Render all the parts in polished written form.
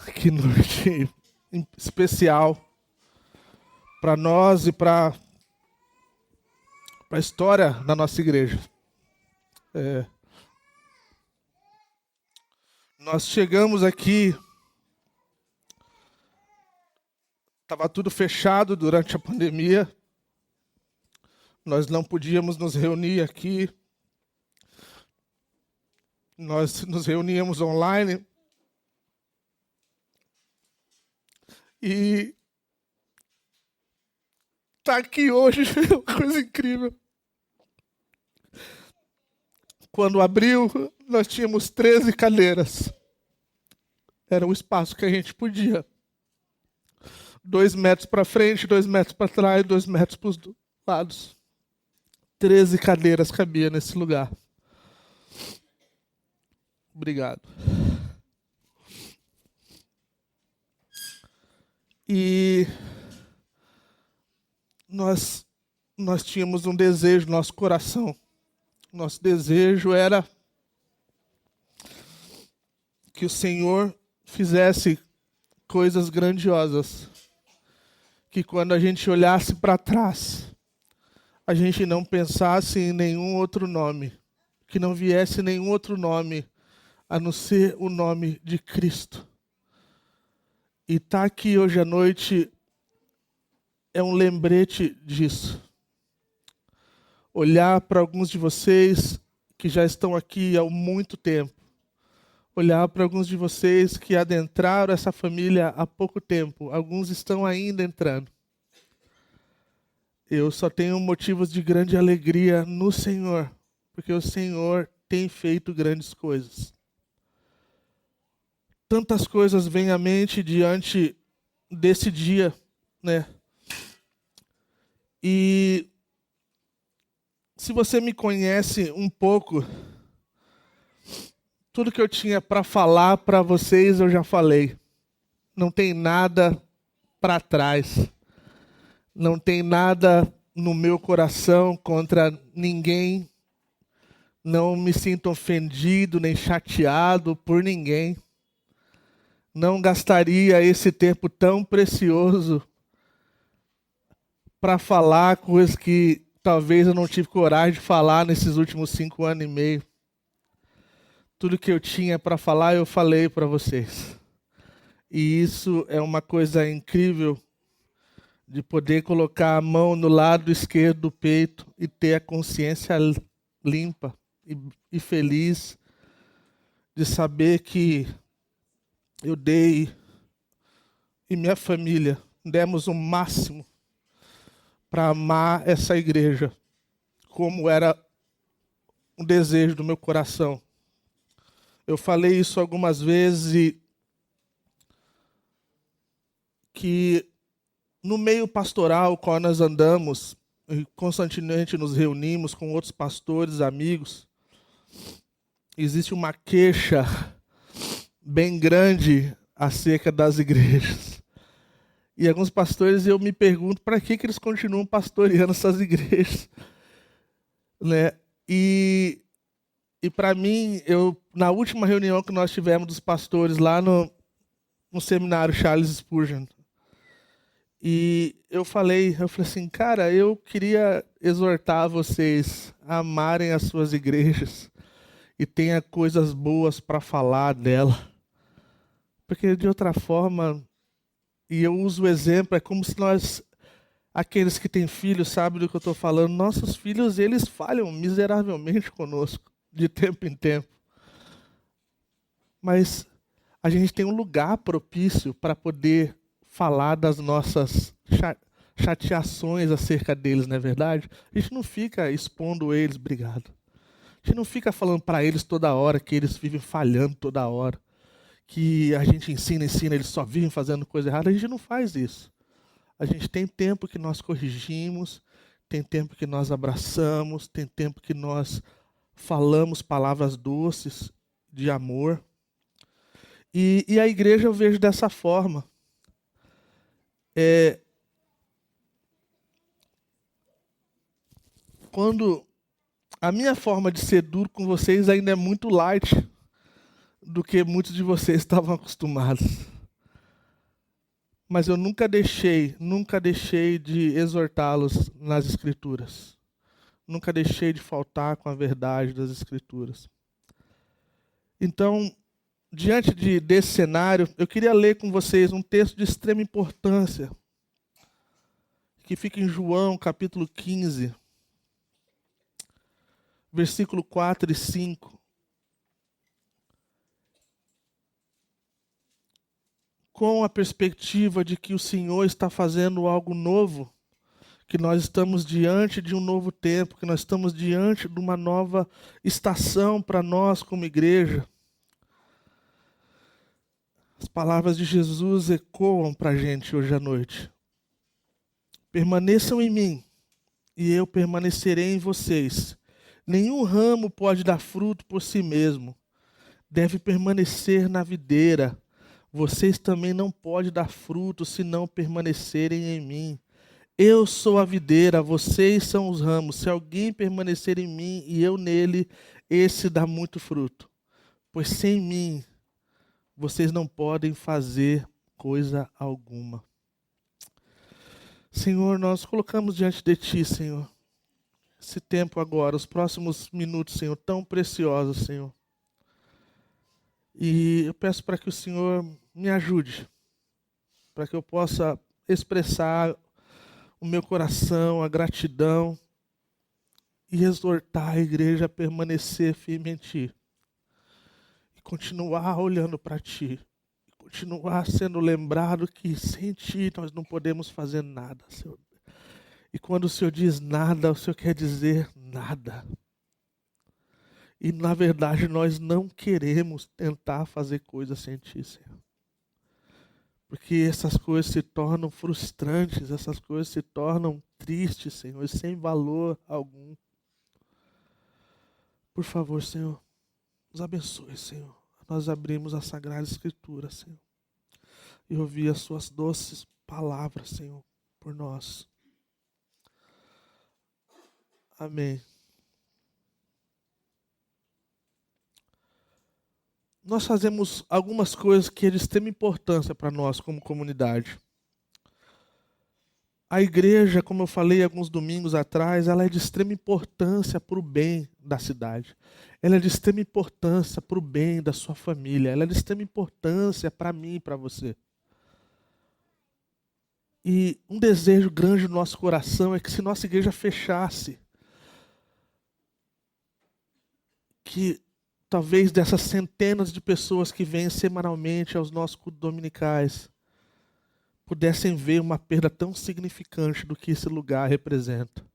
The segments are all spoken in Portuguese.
Que noite especial para nós e para a história da nossa igreja. Nós chegamos aqui, estava tudo fechado durante a pandemia, nós não podíamos nos reunir aqui, nós nos reuníamos online e tá aqui hoje é uma coisa incrível. Quando abriu, nós tínhamos 13 cadeiras. Era o espaço que a gente podia. 2 metros para frente, 2 metros para trás, 2 metros para os lados. 13 cadeiras cabia nesse lugar. Obrigado. E nós tínhamos um desejo no nosso coração. Nosso desejo era que o Senhor fizesse coisas grandiosas. Que quando a gente olhasse para trás, a gente não pensasse em nenhum outro nome. Que não viesse nenhum outro nome a não ser o nome de Cristo. E estar aqui hoje à noite é um lembrete disso. Olhar para alguns de vocês que já estão aqui há muito tempo. Olhar para alguns de vocês que adentraram essa família há pouco tempo. Alguns estão ainda entrando. Eu só tenho motivos de grande alegria no Senhor, porque o Senhor tem feito grandes coisas. Tantas coisas vêm à mente diante desse dia, né? E se você me conhece um pouco, tudo que eu tinha para falar para vocês eu já falei. Não tem nada para trás. Não tem nada no meu coração contra ninguém. Não me sinto ofendido nem chateado por ninguém. Não gastaria esse tempo tão precioso para falar coisas que talvez eu não tive coragem de falar nesses últimos 5 anos e meio. Tudo que eu tinha para falar, eu falei para vocês. E isso é uma coisa incrível de poder colocar a mão no lado esquerdo do peito e ter a consciência limpa e feliz de saber que eu dei e minha família demos o máximo para amar essa igreja, como era um desejo do meu coração. Eu falei isso algumas vezes e que no meio pastoral, quando nós andamos e constantemente nos reunimos com outros pastores, amigos, existe uma queixa bem grande acerca das igrejas. E alguns pastores, eu me pergunto, para que eles continuam pastoreando essas igrejas? Né? E para mim, na última reunião que nós tivemos dos pastores lá no seminário Charles Spurgeon, e eu falei assim, cara, eu queria exortar vocês a amarem as suas igrejas e tenha coisas boas para falar dela. Porque de outra forma, e eu uso o exemplo, é como se nós, aqueles que têm filhos, sabem do que eu estou falando, nossos filhos, eles falham miseravelmente conosco, de tempo em tempo. Mas a gente tem um lugar propício para poder falar das nossas chateações acerca deles, não é verdade? A gente não fica expondo eles, obrigado. A gente não fica falando para eles toda hora que eles vivem falhando toda hora. Que a gente ensina, eles só vivem fazendo coisa errada. A gente não faz isso. A gente tem tempo que nós corrigimos, tem tempo que nós abraçamos, tem tempo que nós falamos palavras doces de amor. E a igreja eu vejo dessa forma. Quando a minha forma de ser duro com vocês ainda é muito light do que muitos de vocês estavam acostumados. Mas eu nunca deixei de exortá-los nas Escrituras. Nunca deixei de faltar com a verdade das Escrituras. Então, diante desse cenário, eu queria ler com vocês um texto de extrema importância, que fica em João, capítulo 15, versículo 4 e 5. Com a perspectiva de que o Senhor está fazendo algo novo, que nós estamos diante de um novo tempo, que nós estamos diante de uma nova estação para nós como igreja. As palavras de Jesus ecoam para a gente hoje à noite. Permaneçam em mim, e eu permanecerei em vocês. Nenhum ramo pode dar fruto por si mesmo. Deve permanecer na videira. Vocês também não podem dar fruto se não permanecerem em mim. Eu sou a videira, vocês são os ramos. Se alguém permanecer em mim e eu nele, esse dá muito fruto. Pois sem mim, vocês não podem fazer coisa alguma. Senhor, nós colocamos diante de Ti, Senhor, esse tempo agora, os próximos minutos, Senhor, tão preciosos, Senhor. E eu peço para que o Senhor me ajude, para que eu possa expressar o meu coração, a gratidão e exortar a igreja a permanecer firme em Ti. E continuar olhando para Ti. E continuar sendo lembrado que sem Ti nós não podemos fazer nada, Senhor. E quando o Senhor diz nada, o Senhor quer dizer nada. E na verdade nós não queremos tentar fazer coisas sem Ti, Senhor. Porque essas coisas se tornam frustrantes, essas coisas se tornam tristes, Senhor, e sem valor algum. Por favor, Senhor, nos abençoe, Senhor. Nós abrimos a Sagrada Escritura, Senhor, e ouvir as Suas doces palavras, Senhor, por nós. Amém. Nós fazemos algumas coisas que é de extrema importância para nós como comunidade. A igreja, como eu falei alguns domingos atrás, ela é de extrema importância para o bem da cidade. Ela é de extrema importância para o bem da sua família. Ela é de extrema importância para mim e para você. E um desejo grande no nosso coração é que se nossa igreja fechasse, que talvez dessas centenas de pessoas que vêm semanalmente aos nossos cultos dominicais, pudessem ver uma perda tão significante do que esse lugar representa.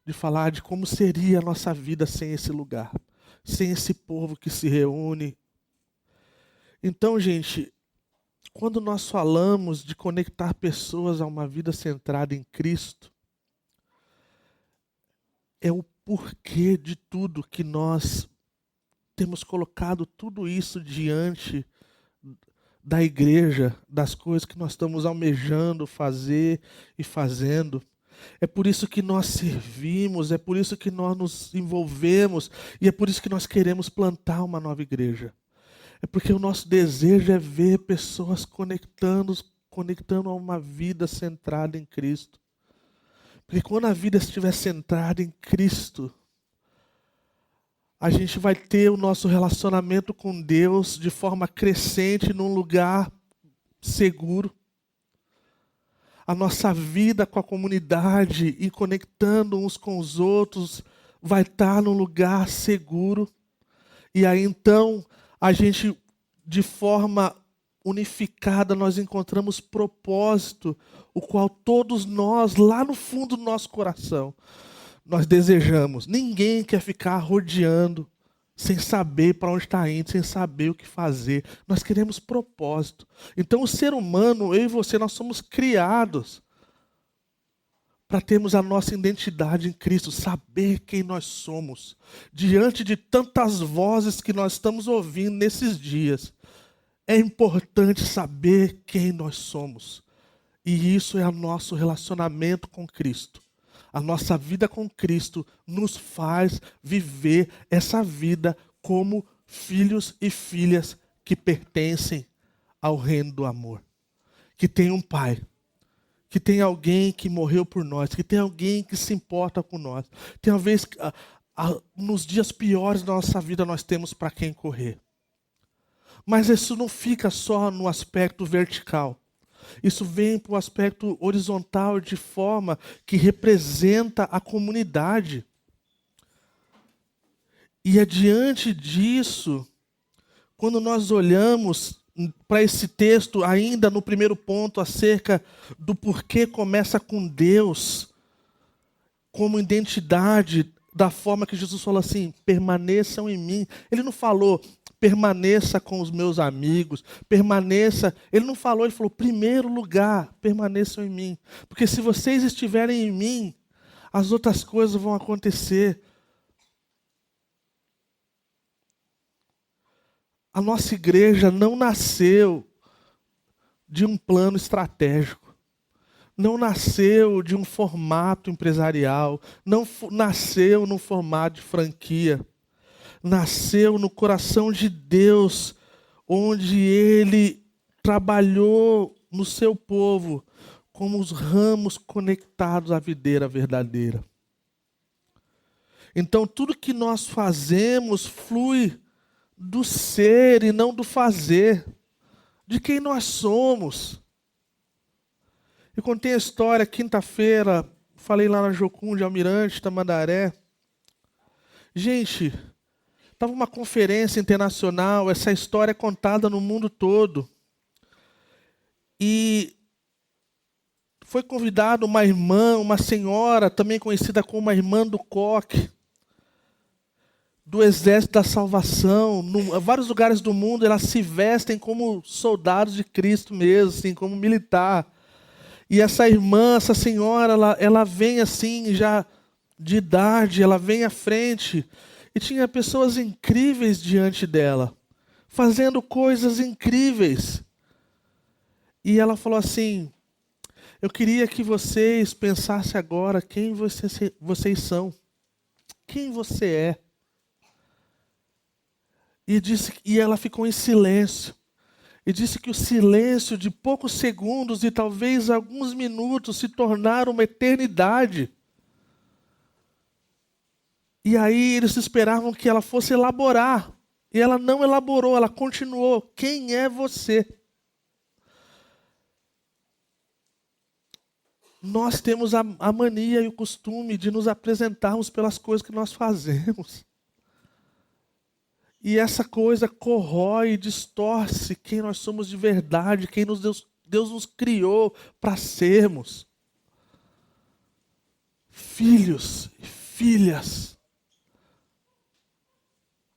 De falar de como seria a nossa vida sem esse lugar, sem esse povo que se reúne. Então, gente, quando nós falamos de conectar pessoas a uma vida centrada em Cristo, é o porquê de tudo que nós temos colocado tudo isso diante da igreja, das coisas que nós estamos almejando fazer e fazendo. É por isso que nós servimos, é por isso que nós nos envolvemos e é por isso que nós queremos plantar uma nova igreja. É porque o nosso desejo é ver pessoas conectando a uma vida centrada em Cristo. Porque quando a vida estiver centrada em Cristo, a gente vai ter o nosso relacionamento com Deus de forma crescente num lugar seguro. A nossa vida com a comunidade e conectando uns com os outros vai estar num lugar seguro. E aí então a gente, de forma unificada, nós encontramos propósito, o qual todos nós, lá no fundo do nosso coração, nós desejamos. Ninguém quer ficar rodeando, sem saber para onde está indo, sem saber o que fazer. Nós queremos propósito. Então o ser humano, eu e você, nós somos criados para termos a nossa identidade em Cristo, saber quem nós somos. Diante de tantas vozes que nós estamos ouvindo nesses dias, é importante saber quem nós somos. E isso é o nosso relacionamento com Cristo. A nossa vida com Cristo nos faz viver essa vida como filhos e filhas que pertencem ao reino do amor. que tem um Pai, que tem alguém que morreu por nós, que tem alguém que se importa com nós. Tem uma vez, nos dias piores da nossa vida, nós temos para quem correr. Mas isso não fica só no aspecto vertical. Isso vem para o aspecto horizontal, de forma que representa a comunidade. E é diante disso, quando nós olhamos para esse texto, ainda no primeiro ponto, acerca do porquê começa com Deus, como identidade, da forma que Jesus falou assim, permaneçam em mim. Ele não falou, permaneça com os meus amigos, permaneça. Ele não falou, ele falou, primeiro lugar, permaneçam em mim. Porque se vocês estiverem em mim, as outras coisas vão acontecer. A nossa igreja não nasceu de um plano estratégico, não nasceu de um formato empresarial, não nasceu no formato de franquia, nasceu no coração de Deus, onde Ele trabalhou no seu povo como os ramos conectados à videira verdadeira. Então tudo que nós fazemos flui do ser e não do fazer, de quem nós somos. Eu contei a história quinta-feira, falei lá na Jocum de Almirante, Tamandaré. Gente, estava uma conferência internacional, essa história é contada no mundo todo. E foi convidada uma irmã, uma senhora, também conhecida como a irmã do coque, do Exército da Salvação. Em vários lugares do mundo, elas se vestem como soldados de Cristo mesmo, assim, como militar. E essa irmã, essa senhora, ela vem assim, já de idade, ela vem à frente. E tinha pessoas incríveis diante dela, fazendo coisas incríveis. E ela falou assim, eu queria que vocês pensassem agora quem vocês são, quem você é. E ela ficou em silêncio. E disse que o silêncio de poucos segundos e talvez alguns minutos se tornaram uma eternidade. E aí eles esperavam que ela fosse elaborar. E ela não elaborou, ela continuou. Quem é você? Nós temos a mania e o costume de nos apresentarmos pelas coisas que nós fazemos. E essa coisa corrói e distorce quem nós somos de verdade, quem Deus nos criou para sermos. Filhos e filhas,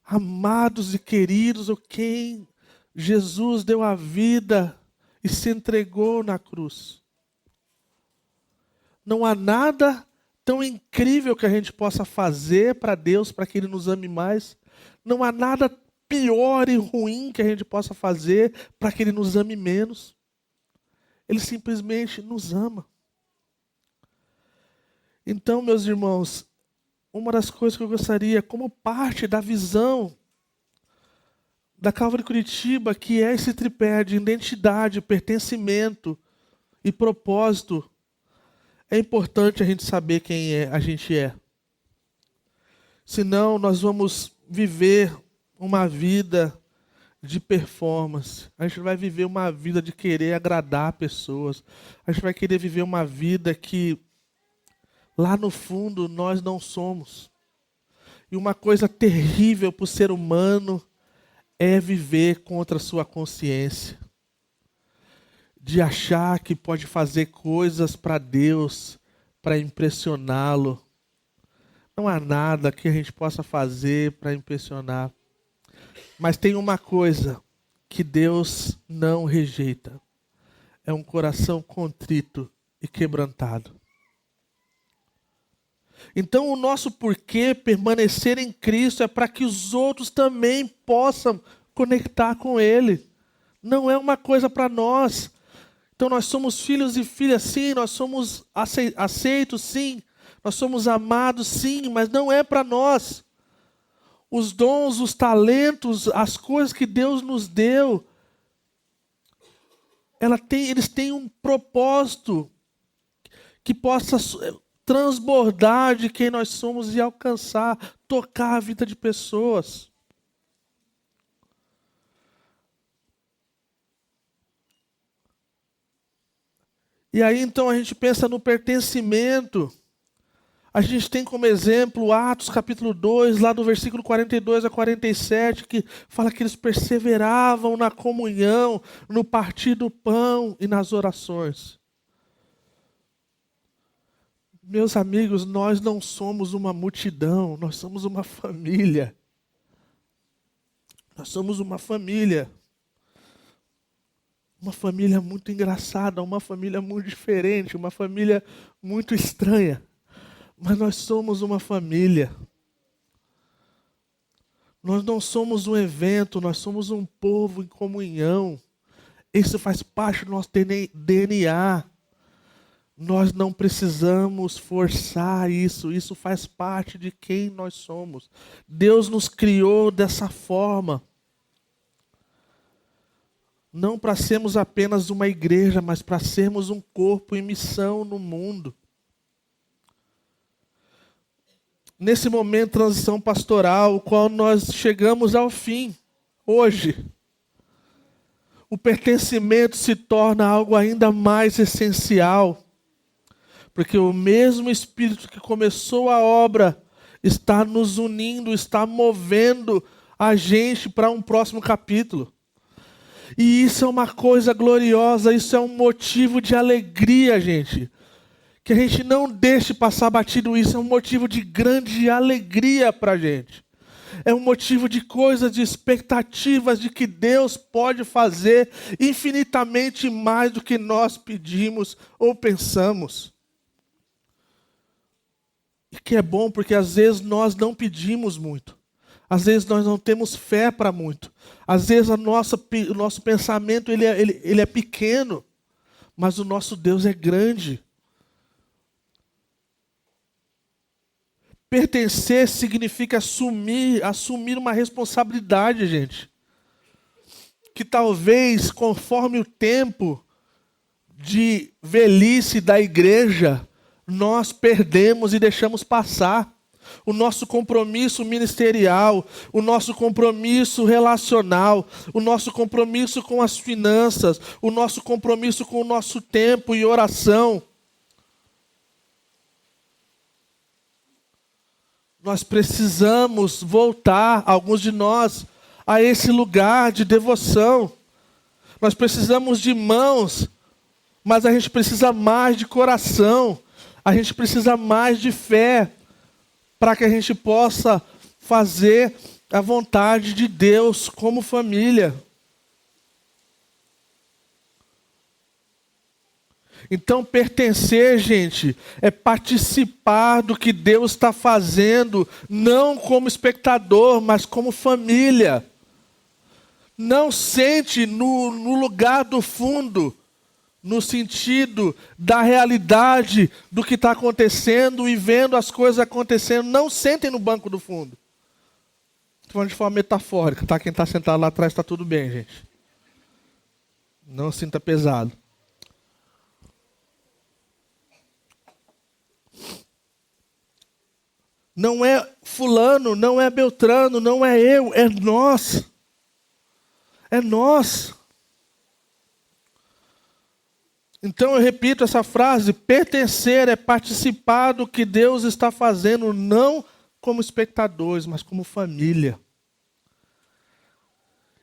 amados e queridos, o quem Jesus deu a vida e se entregou na cruz. Não há nada tão incrível que a gente possa fazer para Deus, para que Ele nos ame mais. Não há nada pior e ruim que a gente possa fazer para que Ele nos ame menos. Ele simplesmente nos ama. Então, meus irmãos, uma das coisas que eu gostaria, como parte da visão da Calvary Curitiba, que é esse tripé de identidade, pertencimento e propósito, é importante a gente saber quem a gente é. Senão, nós vamos viver uma vida de performance. A gente vai viver uma vida de querer agradar pessoas. A gente vai querer viver uma vida que, lá no fundo, nós não somos. E uma coisa terrível para o ser humano é viver contra a sua consciência. De achar que pode fazer coisas para Deus, para impressioná-lo. Não há nada que a gente possa fazer para impressionar. Mas tem uma coisa que Deus não rejeita. É um coração contrito e quebrantado. Então o nosso porquê permanecer em Cristo é para que os outros também possam conectar com Ele. Não é uma coisa para nós. Então nós somos filhos e filhas, sim, nós somos aceitos, sim, nós somos amados, sim, mas não é para nós. Os dons, os talentos, as coisas que Deus nos deu, eles têm um propósito que possa transbordar de quem nós somos e alcançar, tocar a vida de pessoas. E aí então a gente pensa no pertencimento. A gente tem como exemplo Atos capítulo 2, lá do versículo 42 a 47, que fala que eles perseveravam na comunhão, no partir do pão e nas orações. Meus amigos, nós não somos uma multidão, nós somos uma família. Nós somos uma família. Uma família muito engraçada, uma família muito diferente, uma família muito estranha. Mas nós somos uma família. Nós não somos um evento, nós somos um povo em comunhão. Isso faz parte do nosso DNA. Nós não precisamos forçar isso, isso faz parte de quem nós somos. Deus nos criou dessa forma. Não para sermos apenas uma igreja, mas para sermos um corpo em missão no mundo. Nesse momento de transição pastoral, o qual nós chegamos ao fim, hoje, o pertencimento se torna algo ainda mais essencial, porque o mesmo Espírito que começou a obra está nos unindo, está movendo a gente para um próximo capítulo. E isso é uma coisa gloriosa, isso é um motivo de alegria, gente. Que a gente não deixe passar batido isso, é um motivo de grande alegria para a gente. É um motivo de coisas, de expectativas de que Deus pode fazer infinitamente mais do que nós pedimos ou pensamos. E que é bom porque às vezes nós não pedimos muito. Às vezes nós não temos fé para muito. Às vezes o nosso pensamento ele é pequeno, mas o nosso Deus é grande. Pertencer significa assumir uma responsabilidade, gente. Que talvez, conforme o tempo de velhice da igreja, nós perdemos e deixamos passar. O nosso compromisso ministerial, o nosso compromisso relacional, o nosso compromisso com as finanças, o nosso compromisso com o nosso tempo e oração. Nós precisamos voltar, alguns de nós, a esse lugar de devoção. Nós precisamos de mãos, mas a gente precisa mais de coração. A gente precisa mais de fé para que a gente possa fazer a vontade de Deus como família. Então, pertencer, gente, é participar do que Deus está fazendo, não como espectador, mas como família. Não sente no lugar do fundo, no sentido da realidade do que está acontecendo e vendo as coisas acontecendo. Não sentem no banco do fundo. Estou falando de forma metafórica, tá? Quem está sentado lá atrás está tudo bem, gente. Não sinta pesado. Não é fulano, não é Beltrano, não é eu, é nós. É nós. Então eu repito essa frase: pertencer é participar do que Deus está fazendo, não como espectadores, mas como família.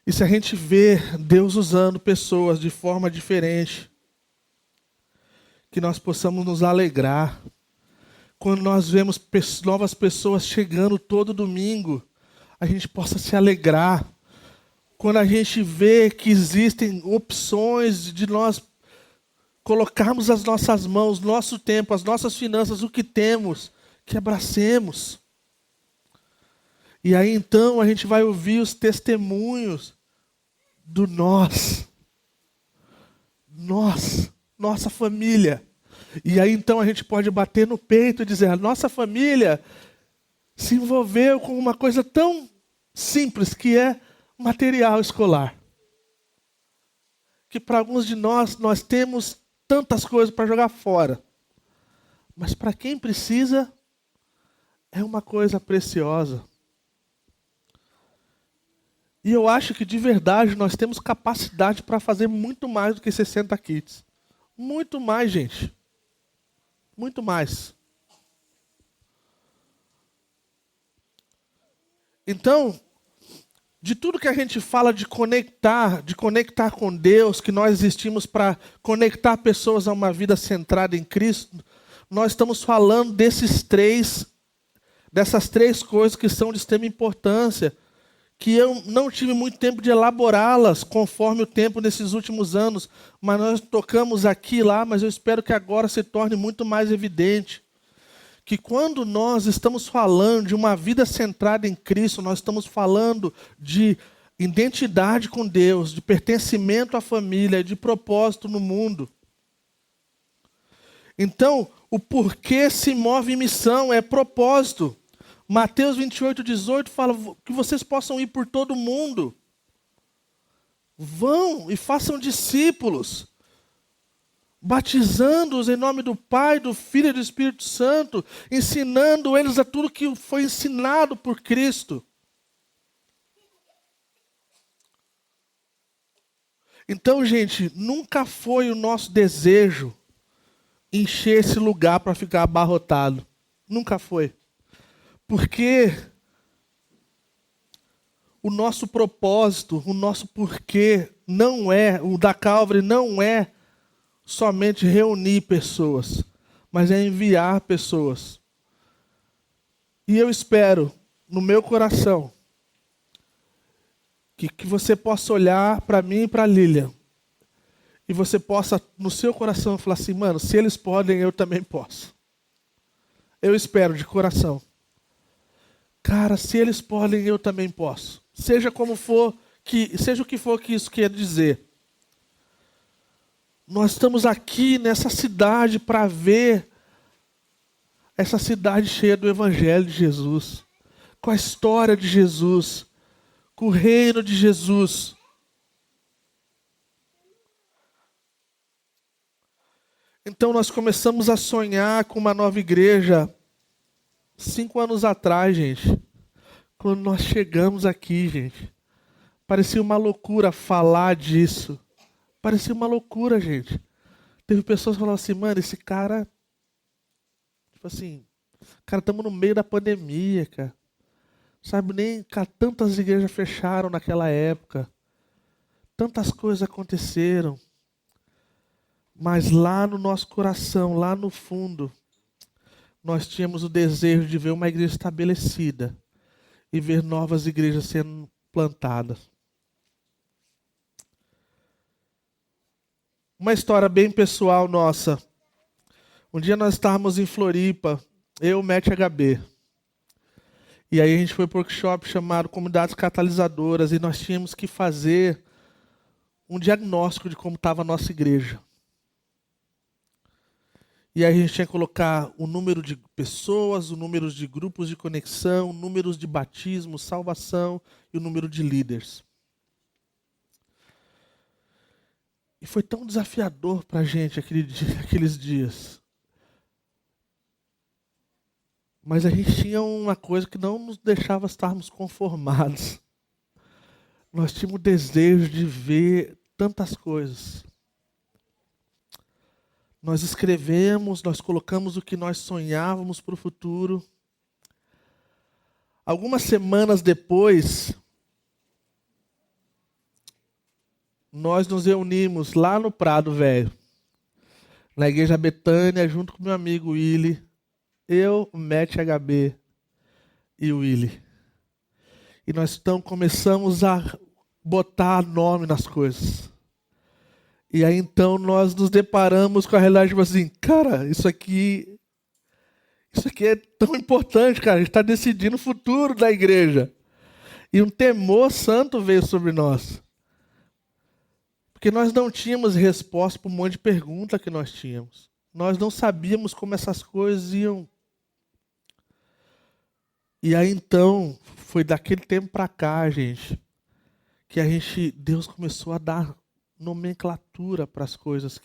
E se a gente vê Deus usando pessoas de forma diferente, que nós possamos nos alegrar. Quando nós vemos novas pessoas chegando todo domingo, a gente possa se alegrar. Quando a gente vê que existem opções de nós colocarmos as nossas mãos, nosso tempo, as nossas finanças, o que temos, que abracemos. E aí então a gente vai ouvir os testemunhos do nós, nossa família. E aí então a gente pode bater no peito e dizer: a nossa família se envolveu com uma coisa tão simples que é material escolar. que para alguns de nós temos tantas coisas para jogar fora. Mas para quem precisa, é uma coisa preciosa. E eu acho que de verdade nós temos capacidade para fazer muito mais do que 60 kits. Muito mais, gente. Muito mais. Então, de tudo que a gente fala de conectar com Deus, que nós existimos para conectar pessoas a uma vida centrada em Cristo, nós estamos falando dessas três coisas que são de extrema importância, que eu não tive muito tempo de elaborá-las conforme o tempo nesses últimos anos, mas nós tocamos aqui e lá, mas eu espero que agora se torne muito mais evidente. Que quando nós estamos falando de uma vida centrada em Cristo, nós estamos falando de identidade com Deus, de pertencimento à família, de propósito no mundo. Então, o porquê se move em missão é propósito. Mateus 28:18 fala que vocês possam ir por todo o mundo. Vão e façam discípulos, batizando-os em nome do Pai, do Filho e do Espírito Santo, ensinando eles a tudo que foi ensinado por Cristo. Então, gente, nunca foi o nosso desejo encher esse lugar para ficar abarrotado. Nunca foi. Porque o nosso propósito, o nosso porquê não é, o da Calvary não é somente reunir pessoas, mas é enviar pessoas. E eu espero, no meu coração, que você possa olhar para mim e para a Lilian, e você possa, no seu coração, falar assim, mano, se eles podem, eu também posso. Eu espero de coração. Cara, se eles podem, eu também posso. Seja como for, seja o que for que isso quer dizer. Nós estamos aqui nessa cidade para ver essa cidade cheia do Evangelho de Jesus, com a história de Jesus, com o reino de Jesus. Então nós começamos a sonhar com uma nova igreja 5 anos atrás, gente. Quando nós chegamos aqui, gente. Parecia uma loucura falar disso. Parecia uma loucura, gente. Teve pessoas que falaram assim, mano, esse cara... Tipo assim, cara, estamos no meio da pandemia, cara. Sabe, nem tantas igrejas fecharam naquela época. Tantas coisas aconteceram. Mas lá no nosso coração, lá no fundo, nós tínhamos o desejo de ver uma igreja estabelecida e ver novas igrejas sendo plantadas. Uma história bem pessoal nossa. Um dia nós estávamos em Floripa, eu, o Matt HB. E aí a gente foi para um workshop chamado Comunidades Catalisadoras e nós tínhamos que fazer um diagnóstico de como estava a nossa igreja. E aí a gente tinha que colocar o número de pessoas, o número de grupos de conexão, números de batismo, salvação e o número de líderes. E foi tão desafiador para a gente aqueles dias. Mas a gente tinha uma coisa que não nos deixava estarmos conformados. Nós tínhamos o desejo de ver tantas coisas. Nós escrevemos, nós colocamos o que nós sonhávamos para o futuro. Algumas semanas depois, nós nos reunimos lá no Prado Velho, na Igreja Betânia, junto com meu amigo Willy, eu, o Matt HB e o Willy. E nós então começamos a botar nome nas coisas. E aí então nós nos deparamos com a realidade, tipo assim, cara, isso aqui é tão importante, cara, a gente está decidindo o futuro da igreja. E um temor santo veio sobre nós. Porque nós não tínhamos resposta para um monte de pergunta que nós tínhamos. Nós não sabíamos como essas coisas iam. E aí então, foi daquele tempo para cá, gente, que Deus começou a dar nomenclatura para as coisas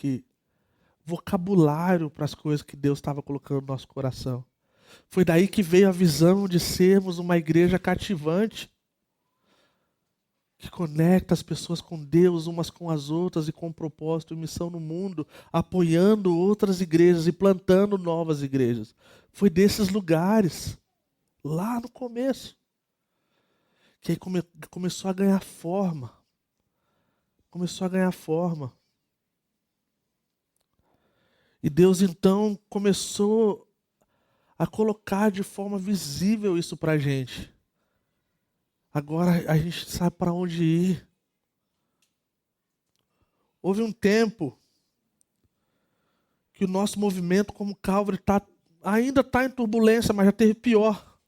vocabulário para as coisas que Deus estava colocando no nosso coração. Foi daí que veio a visão de sermos uma igreja cativante, que conecta as pessoas com Deus, umas com as outras, e com propósito e missão no mundo, apoiando outras igrejas e plantando novas igrejas. Foi desses lugares, lá no começo, que aí começou a ganhar forma. Começou a ganhar forma. E Deus então começou a colocar de forma visível isso para a gente. Agora a gente sabe para onde ir. Houve um tempo que o nosso movimento como Calvary ainda está em turbulência, mas já teve pior.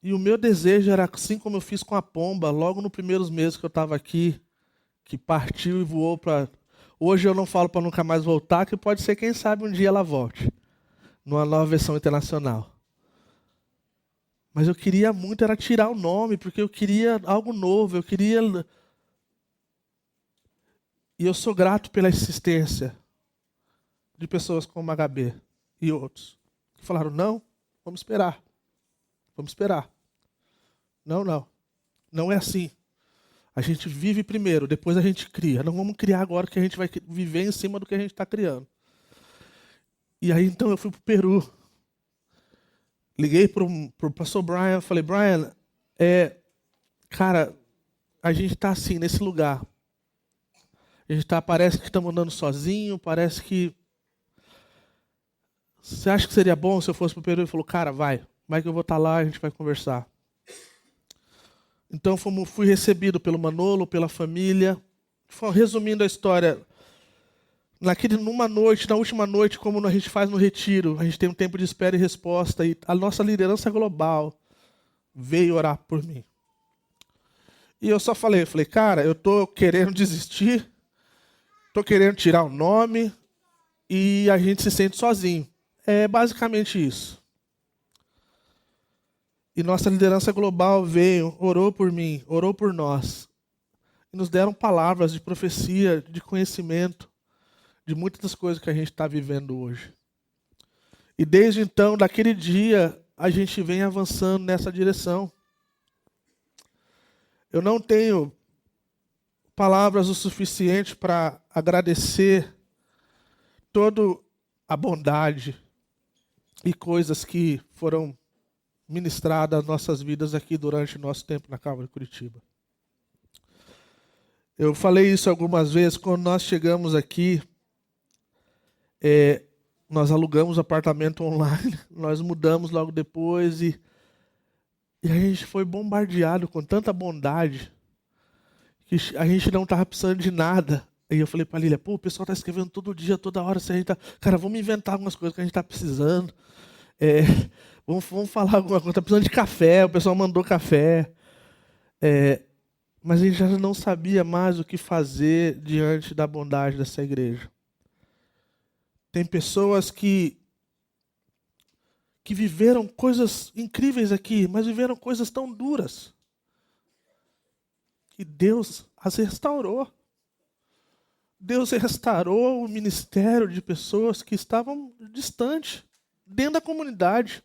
E o meu desejo era, assim como eu fiz com a pomba, logo nos primeiros meses que eu estava aqui, que partiu e voou para... Hoje eu não falo para nunca mais voltar, que pode ser, quem sabe, um dia ela volte, numa nova versão internacional. Mas eu queria muito era tirar o nome, porque eu queria algo novo, eu queria... E eu sou grato pela insistência de pessoas como a HB e outros, que falaram, não, vamos esperar. Vamos esperar. Não é assim. A gente vive primeiro, depois a gente cria. Não vamos criar agora, que a gente vai viver em cima do que a gente está criando. E aí então eu fui para o Peru. Liguei para o pastor Brian, falei, Brian, cara, a gente está assim, nesse lugar. A gente parece que estamos andando sozinho, parece que... Você acha que seria bom se eu fosse para o Peru? Ele falou, cara, vai que eu vou estar lá, a gente vai conversar. Então fui recebido pelo Manolo, pela família. Resumindo a história, numa noite, na última noite, como a gente faz no retiro, a gente tem um tempo de espera e resposta, e a nossa liderança global veio orar por mim. E eu só falei, cara, eu estou querendo desistir, estou querendo tirar o nome, e a gente se sente sozinho. É basicamente isso. E nossa liderança global veio, orou por mim, orou por nós. E nos deram palavras de profecia, de conhecimento, de muitas das coisas que a gente está vivendo hoje. E desde então, daquele dia, a gente vem avançando nessa direção. Eu não tenho palavras o suficiente para agradecer toda a bondade e coisas que foram ministradas às nossas vidas aqui durante o nosso tempo na Calvary Curitiba. Eu falei isso algumas vezes, quando nós chegamos aqui, nós alugamos apartamento online, nós mudamos logo depois e a gente foi bombardeado com tanta bondade que a gente não estava precisando de nada. E eu falei para a Lília, o pessoal está escrevendo todo dia, toda hora, se a gente tá... Cara, vamos inventar algumas coisas que a gente está precisando. Vamos falar alguma coisa, está precisando de café, o pessoal mandou café. Mas a gente já não sabia mais o que fazer diante da bondade dessa igreja. Tem pessoas que viveram coisas incríveis aqui, mas viveram coisas tão duras. E Deus as restaurou. Deus restaurou o ministério de pessoas que estavam distantes, dentro da comunidade.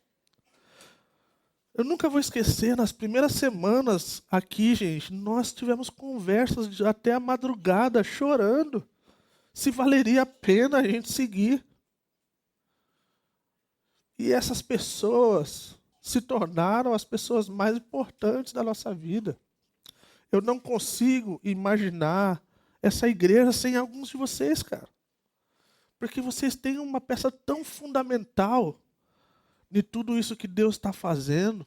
Eu nunca vou esquecer, nas primeiras semanas aqui, gente, nós tivemos conversas até a madrugada, chorando, se valeria a pena a gente seguir. E essas pessoas se tornaram as pessoas mais importantes da nossa vida. Eu não consigo imaginar essa igreja sem alguns de vocês, cara. Porque vocês têm uma peça tão fundamental de tudo isso que Deus está fazendo.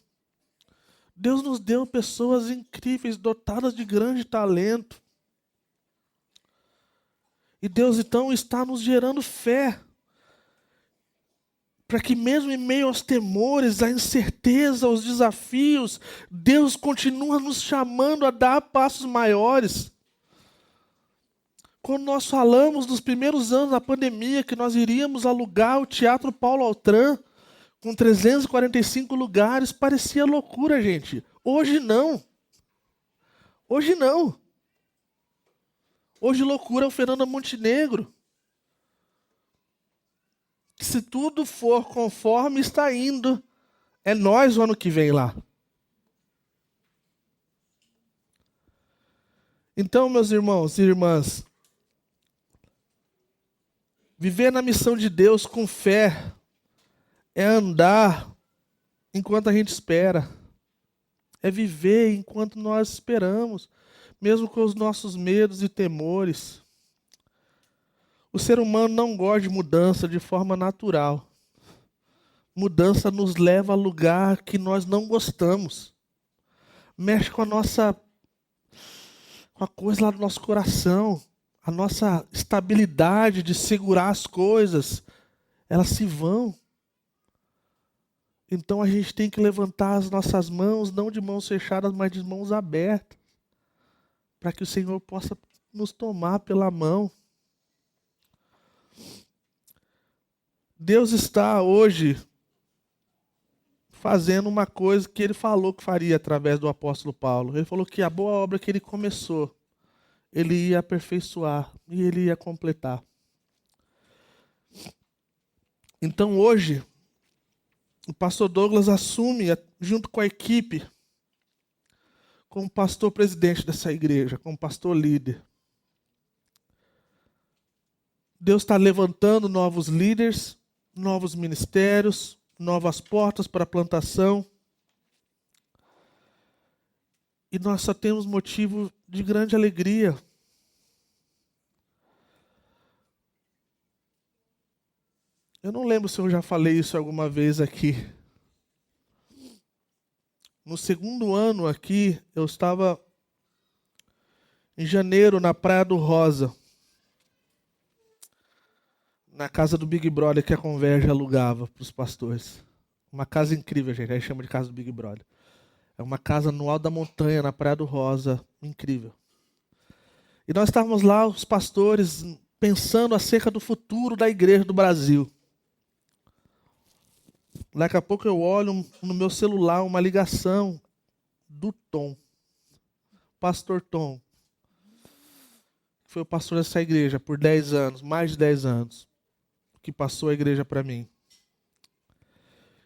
Deus nos deu pessoas incríveis, dotadas de grande talento. E Deus, então, está nos gerando fé. Para que mesmo em meio aos temores, à incerteza, aos desafios, Deus continua nos chamando a dar passos maiores. Quando nós falamos nos primeiros anos da pandemia que nós iríamos alugar o Teatro Paulo Altran, com 345 lugares, parecia loucura, gente. Hoje não. Hoje não. Hoje loucura é o Fernando Montenegro. Se tudo for conforme está indo, é nós o ano que vem lá. Então, meus irmãos e irmãs, viver na missão de Deus com fé é andar enquanto a gente espera. É viver enquanto nós esperamos, mesmo com os nossos medos e temores. O ser humano não gosta de mudança de forma natural. Mudança nos leva a lugar que nós não gostamos. Mexe com com a coisa lá do nosso coração. A nossa estabilidade de segurar as coisas, elas se vão. Então a gente tem que levantar as nossas mãos, não de mãos fechadas, mas de mãos abertas, para que o Senhor possa nos tomar pela mão. Deus está hoje fazendo uma coisa que Ele falou que faria através do apóstolo Paulo. Ele falou que a boa obra que Ele começou, Ele ia aperfeiçoar e Ele ia completar. Então hoje, o pastor Douglas assume, junto com a equipe, como pastor presidente dessa igreja, como pastor líder. Deus está levantando novos líderes, novos ministérios, novas portas para a plantação. E nós só temos motivo de grande alegria. Eu não lembro se eu já falei isso alguma vez aqui. No segundo ano aqui, eu estava em janeiro na Praia do Rosa, na casa do Big Brother que a Converge alugava para os pastores. Uma casa incrível, gente. Aí chama de casa do Big Brother. É uma casa no alto da montanha, na Praia do Rosa. Incrível. E nós estávamos lá, os pastores, pensando acerca do futuro da igreja do Brasil. Daqui a pouco eu olho no meu celular uma ligação do Tom. Pastor Tom. Que foi o pastor dessa igreja por 10 anos, mais de 10 anos. Que passou a igreja para mim.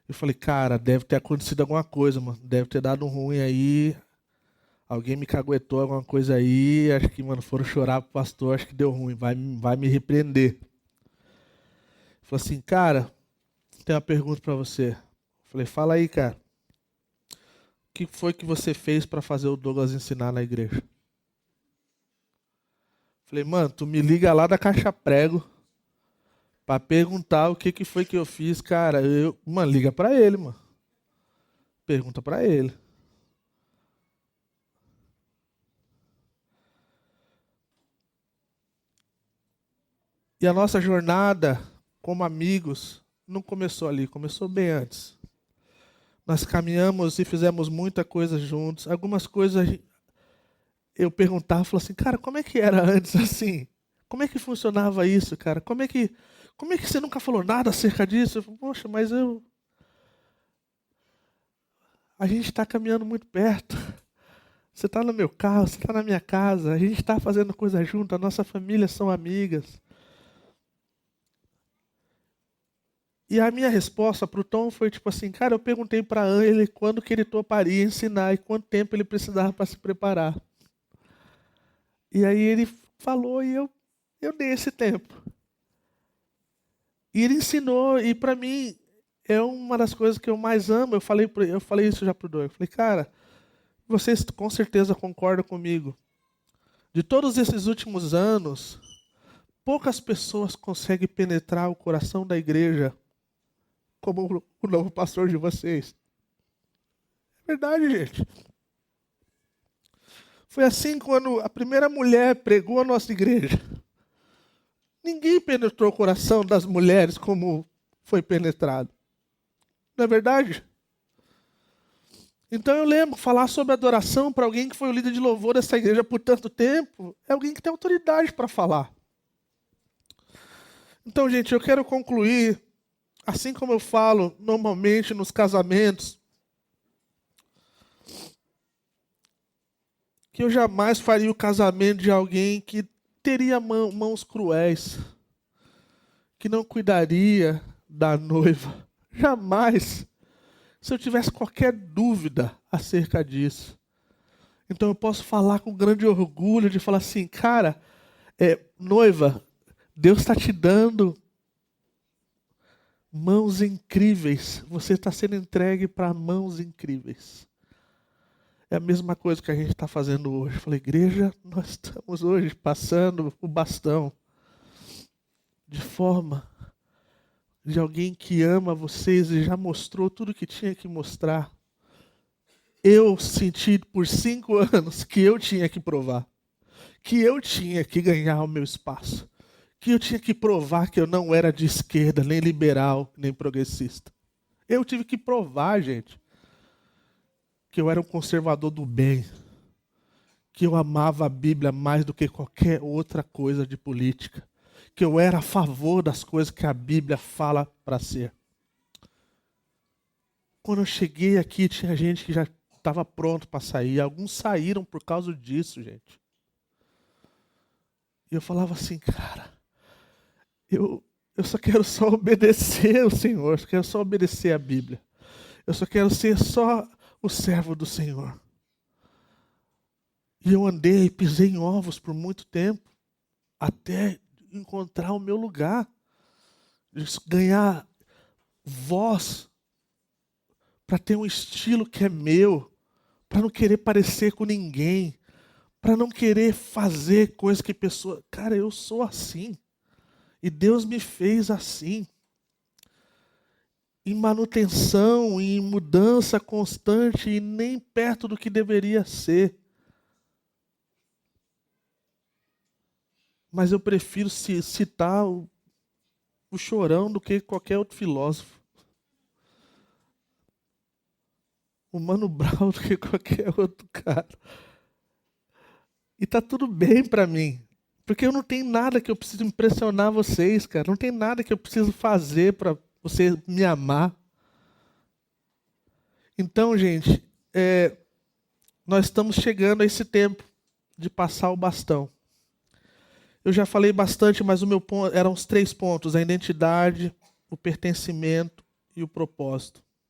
Eu falei, cara, deve ter acontecido alguma coisa, mano. Deve ter dado um ruim aí. Alguém me caguetou alguma coisa aí. Acho que, mano, foram chorar pro pastor. Acho que deu ruim. Vai me repreender. Ele falou assim, cara, tem uma pergunta para você. Eu falei, fala aí, cara. O que foi que você fez para fazer o Douglas ensinar na igreja? Eu falei, mano, tu me liga lá da Caixa Prego para perguntar o que foi que eu fiz, cara. Mano, liga para ele, mano. Pergunta para ele. E a nossa jornada como amigos não começou ali, começou bem antes. Nós caminhamos e fizemos muita coisa juntos. Algumas coisas eu perguntava, falava assim, cara, como é que era antes assim? Como é que funcionava isso, cara? Como é que você nunca falou nada acerca disso? Eu falei, poxa, mas a gente está caminhando muito perto. Você está no meu carro, você está na minha casa, a gente está fazendo coisa junto, a nossa família são amigas. E a minha resposta para o Tom foi tipo assim, cara, eu perguntei para ele quando que ele toparia ensinar e quanto tempo ele precisava para se preparar. E aí ele falou e eu dei esse tempo. E ele ensinou, e para mim é uma das coisas que eu mais amo. Eu falei isso já pro Doug. Eu falei, cara, vocês com certeza concordam comigo. De todos esses últimos anos, poucas pessoas conseguem penetrar o coração da igreja como o novo pastor de vocês. É verdade, gente. Foi assim quando a primeira mulher pregou a nossa igreja. Ninguém penetrou o coração das mulheres como foi penetrado. Não é verdade? Então eu lembro, falar sobre adoração para alguém que foi o líder de louvor dessa igreja por tanto tempo, é alguém que tem autoridade para falar. Então, gente, eu quero concluir, assim como eu falo normalmente nos casamentos, que eu jamais faria o casamento de alguém que teria mãos cruéis, que não cuidaria da noiva. Jamais. Se eu tivesse qualquer dúvida acerca disso. Então eu posso falar com grande orgulho de falar assim, cara, noiva, Deus está te dando mãos incríveis. Você está sendo entregue para mãos incríveis. É a mesma coisa que a gente está fazendo hoje. Eu falei, igreja, nós estamos hoje passando o bastão de forma de alguém que ama vocês e já mostrou tudo que tinha que mostrar. Eu senti por 5 anos que eu tinha que provar, que eu tinha que ganhar o meu espaço, que eu tinha que provar que eu não era de esquerda, nem liberal, nem progressista. Eu tive que provar, gente, que eu era um conservador do bem, que eu amava a Bíblia mais do que qualquer outra coisa de política, que eu era a favor das coisas que a Bíblia fala para ser. Quando eu cheguei aqui, tinha gente que já estava pronto para sair. Alguns saíram por causa disso, gente. E eu falava assim, cara, eu só quero obedecer o Senhor, eu só quero só obedecer a Bíblia. Eu só quero ser só o servo do Senhor. E eu andei, pisei em ovos por muito tempo, até encontrar o meu lugar, ganhar voz, para ter um estilo que é meu, para não querer parecer com ninguém, para não querer fazer coisas que pessoa... Cara, eu sou assim. E Deus me fez assim. Em manutenção, em mudança constante e nem perto do que deveria ser. Mas eu prefiro citar o Chorão do que qualquer outro filósofo. O Mano Brown do que qualquer outro cara. E tá tudo bem pra mim. Porque eu não tenho nada que eu preciso impressionar vocês, cara. Não tem nada que eu preciso fazer pra você me amar. Então, gente, nós estamos chegando a esse tempo de passar o bastão. Eu já falei bastante, mas o meu ponto eram os 3 pontos: a identidade, o pertencimento e o propósito.